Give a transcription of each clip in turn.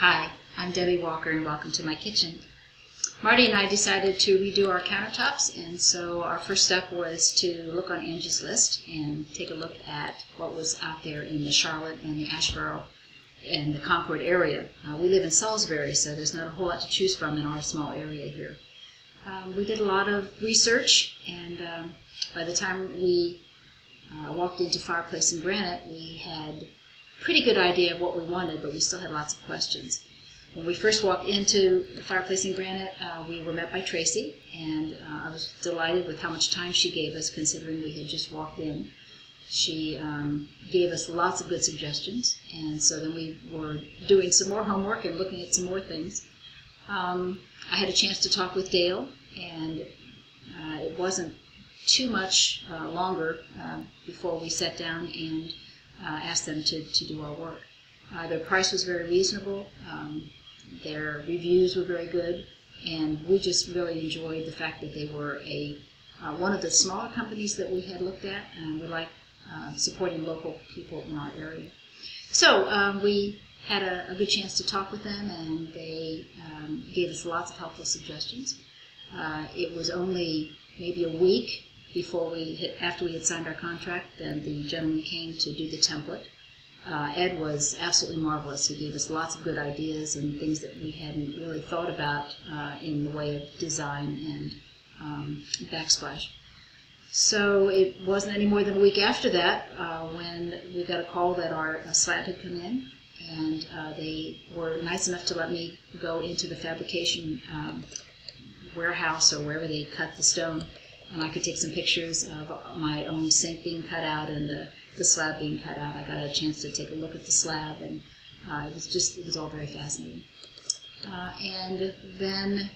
Hi, I'm Debbie Walker and welcome to my kitchen. Marty and I decided to redo our countertops, and so our first step was to look on Angie's list and take a look at what was out there in the Charlotte and the Asheboro and the Concord area. We live in Salisbury, so there's not a whole lot to choose from in our small area here. We did a lot of research, and by the time we walked into Fireplace and Granite, we had a pretty good idea of what we wanted, but we still had lots of questions. When we first walked into the Fireplace and Granite, we were met by Tracy, and I was delighted with how much time she gave us, considering we had just walked in. She gave us lots of good suggestions, and so then we were doing some more homework and looking at some more things. I had a chance to talk with Dale, and it wasn't too much longer before we sat down and asked them to do our work. Their price was very reasonable, their reviews were very good, and we just really enjoyed the fact that they were one of the smaller companies that we had looked at, and we like supporting local people in our area. So we had a good chance to talk with them, and they gave us lots of helpful suggestions. It was only maybe a week after we had signed our contract, then the gentleman came to do the template. Ed was absolutely marvelous. He gave us lots of good ideas and things that we hadn't really thought about in the way of design and backsplash. So it wasn't any more than a week after that when we got a call that our slab had come in, and they were nice enough to let me go into the fabrication warehouse or wherever they cut the stone, and I could take some pictures of my own sink being cut out and the slab being cut out. I got a chance to take a look at the slab, and it was all very fascinating. And then,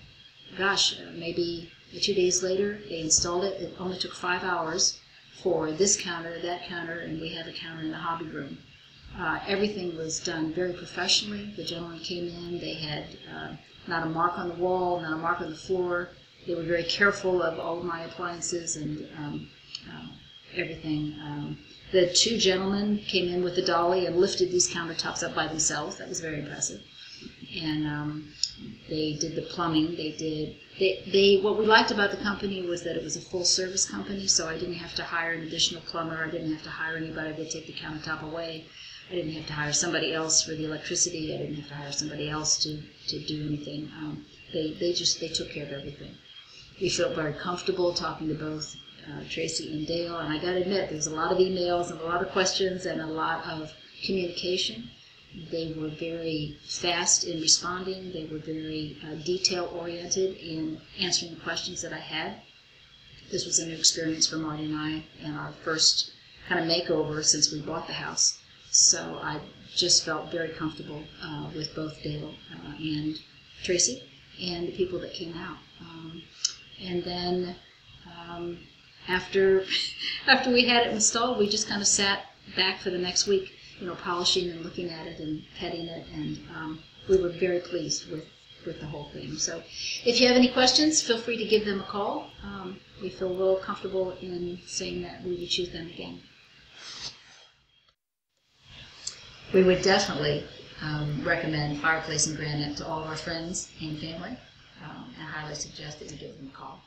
gosh, maybe 2 days later, they installed it. It only took 5 hours for this counter, that counter, and we have a counter in the hobby room. Everything was done very professionally. The gentleman came in. They had not a mark on the wall, not a mark on the floor. They were very careful of all of my appliances and everything. The two gentlemen came in with the dolly and lifted these countertops up by themselves. That was very impressive. And they did the plumbing. What we liked about the company was that it was a full-service company, so I didn't have to hire an additional plumber. I didn't have to hire anybody to take the countertop away. I didn't have to hire somebody else for the electricity. I didn't have to hire somebody else to do anything. They took care of everything. We felt very comfortable talking to both Tracy and Dale, and I got to admit, there was a lot of emails and a lot of questions and a lot of communication. They were very fast in responding. They were very detail-oriented in answering the questions that I had. This was a new experience for Marty and I, and our first kind of makeover since we bought the house. So I just felt very comfortable with both Dale and Tracy and the people that came out. And then after we had it installed, we just kind of sat back for the next week, polishing and looking at it and petting it, and we were very pleased with the whole thing. So if you have any questions, feel free to give them a call. We feel real comfortable in saying that we would choose them again. We would definitely recommend Fireplace and Granite to all of our friends and family, and I highly suggest that you give them a call.